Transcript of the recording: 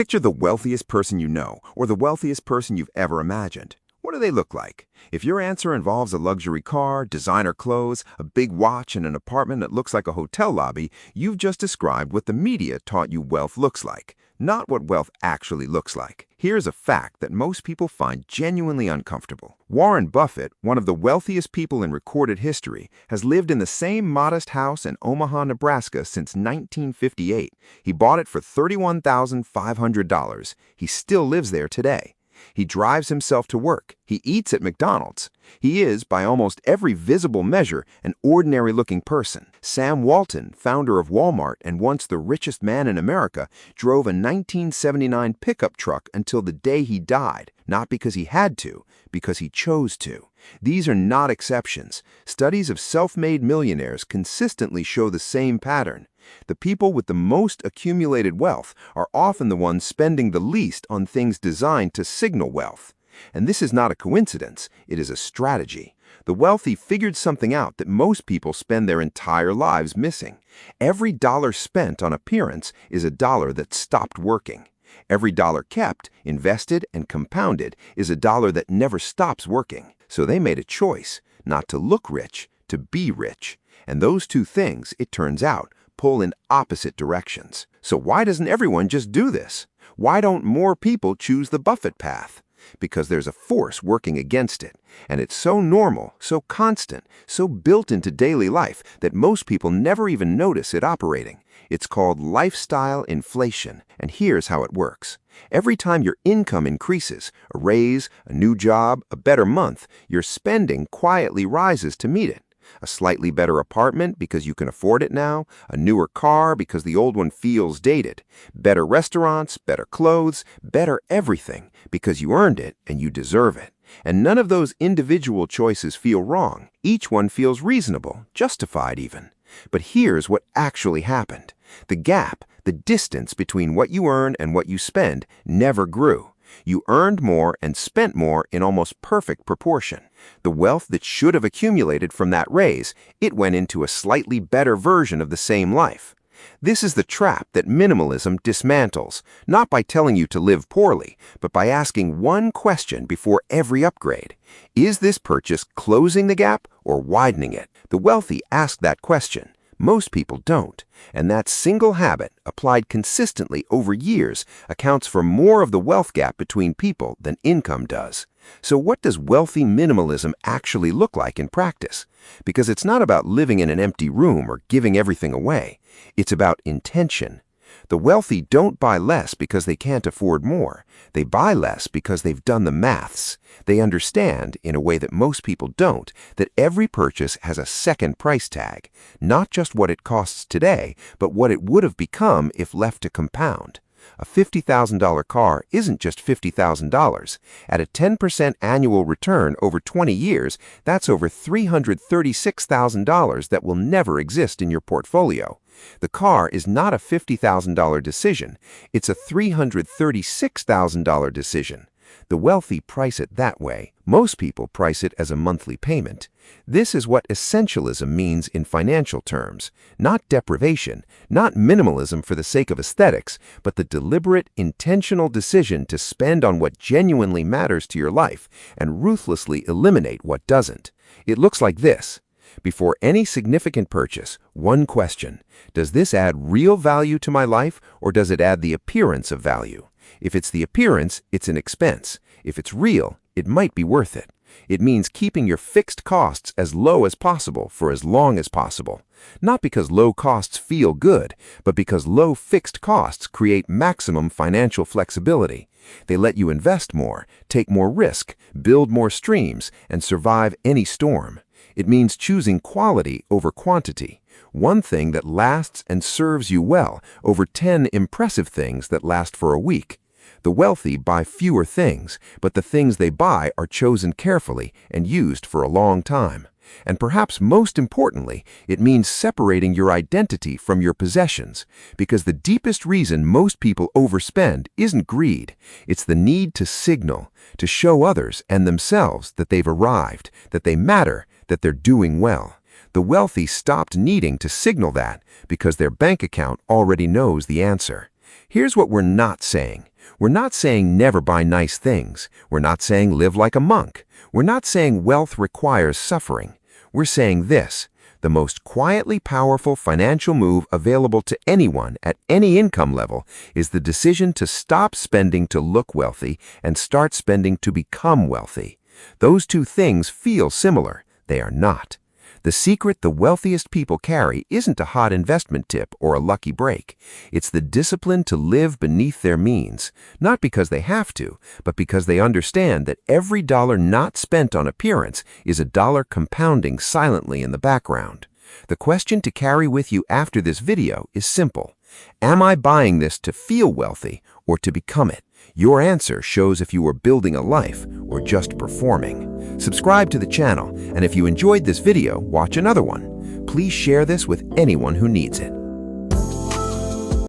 Picture the wealthiest person you know, or the wealthiest person you've ever imagined. What do they look like? If your answer involves a luxury car, designer clothes, a big watch, and an apartment that looks like a hotel lobby, you've just described what the media taught you wealth looks like, not what wealth actually looks like. Here's a fact that most people find genuinely uncomfortable. Warren Buffett, one of the wealthiest people in recorded history, has lived in the same modest house in Omaha, Nebraska since 1958. He bought it for $31,500. He still lives there today. He drives himself to work. He eats at McDonald's. He is, by almost every visible measure, an ordinary-looking person. Sam Walton, founder of Walmart and once the richest man in America, drove a 1979 pickup truck until the day he died, not because he had to, because he chose to. These are not exceptions. Studies of self-made millionaires consistently show the same pattern. The people with the most accumulated wealth are often the ones spending the least on things designed to signal wealth. And this is not a coincidence, it is a strategy. The wealthy figured something out that most people spend their entire lives missing. Every dollar spent on appearance is a dollar that stopped working. Every dollar kept, invested, and compounded is a dollar that never stops working. So they made a choice, not to look rich, to be rich. And those two things, it turns out, pull in opposite directions. So why doesn't everyone just do this? Why don't more people choose the Buffett path? Because there's a force working against it. And it's so normal, so constant, so built into daily life that most people never even notice it operating. It's called lifestyle inflation, and here's how it works. Every time your income increases, a raise, a new job, a better month, your spending quietly rises to meet it. A slightly better apartment because you can afford it now, a newer car because the old one feels dated, better restaurants, better clothes, better everything because you earned it and you deserve it. And none of those individual choices feel wrong. Each one feels reasonable, justified even. But here's what actually happened. The gap, the distance between what you earn and what you spend, never grew. You earned more and spent more in almost perfect proportion. The wealth that should have accumulated from that raise, it went into a slightly better version of the same life. This is the trap that minimalism dismantles, not by telling you to live poorly, but by asking one question before every upgrade. Is this purchase closing the gap or widening it? The wealthy ask that question. Most people don't, and that single habit, applied consistently over years, accounts for more of the wealth gap between people than income does. So what does wealthy minimalism actually look like in practice? Because it's not about living in an empty room or giving everything away. It's about intention. The wealthy don't buy less because they can't afford more. They buy less because they've done the maths. They understand, in a way that most people don't, that every purchase has a second price tag, not just what it costs today, but what it would have become if left to compound. A $50,000 car isn't just $50,000. At a 10% annual return over 20 years, that's over $336,000 that will never exist in your portfolio. The car is not a $50,000 decision. It's a $336,000 decision. The wealthy price it that way. Most people price it as a monthly payment. This is what essentialism means in financial terms. Not deprivation, not minimalism for the sake of aesthetics, but the deliberate, intentional decision to spend on what genuinely matters to your life and ruthlessly eliminate what doesn't. It looks like this. Before any significant purchase, one question: does this add real value to my life, or does it add the appearance of value? If it's the appearance, it's an expense. If it's real, it might be worth it. It means keeping your fixed costs as low as possible for as long as possible. Not because low costs feel good, but because low fixed costs create maximum financial flexibility. They let you invest more, take more risk, build more streams, and survive any storm. It means choosing quality over quantity, one thing that lasts and serves you well over 10 impressive things that last for a week. The wealthy buy fewer things, but the things they buy are chosen carefully and used for a long time. And perhaps most importantly, it means separating your identity from your possessions, because the deepest reason most people overspend isn't greed. It's the need to signal, to show others and themselves that they've arrived, that they matter, that they're doing well. The wealthy stopped needing to signal that because their bank account already knows the answer. Here's what we're not saying. We're not saying never buy nice things. We're not saying live like a monk. We're not saying wealth requires suffering. We're saying this: the most quietly powerful financial move available to anyone at any income level is the decision to stop spending to look wealthy and start spending to become wealthy. Those two things feel similar. They are not. The secret the wealthiest people carry isn't a hot investment tip or a lucky break. It's the discipline to live beneath their means, not because they have to, but because they understand that every dollar not spent on appearance is a dollar compounding silently in the background. The question to carry with you after this video is simple. Am I buying this to feel wealthy or to become it? Your answer shows if you are building a life or just performing. Subscribe to the channel, and if you enjoyed this video, watch another one. Please share this with anyone who needs it.